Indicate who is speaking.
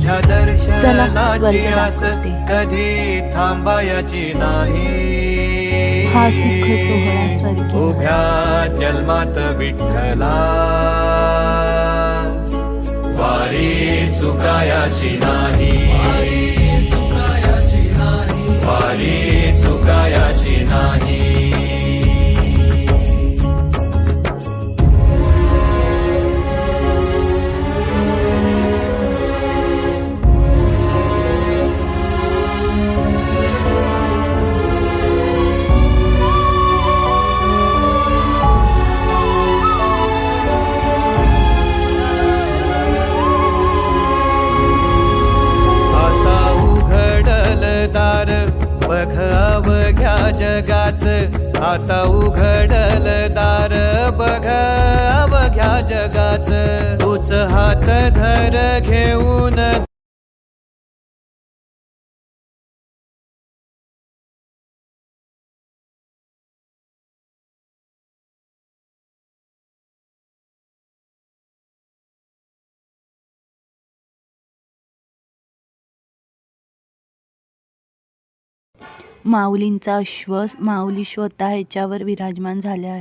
Speaker 1: तुझ्या
Speaker 2: चला
Speaker 1: दर्शनाची
Speaker 2: स्वर्ग
Speaker 1: आस
Speaker 2: दाखवते.
Speaker 1: कधी थांबायची नाही.
Speaker 2: हा सुख सोहळा स्वर्गीय.
Speaker 1: उभ्या जन्मात विठ्ठला वारी चुकायाची नाही. वारी चुकायाची नाही. दार बघ अवघ्या जगाच. आता उघडल दार बघ अवघ्या जगाच. तूच हात धर घेऊन
Speaker 2: माऊलींचा अश्व माऊली स्वतः ह्याच्यावर विराजमान झाले आहे.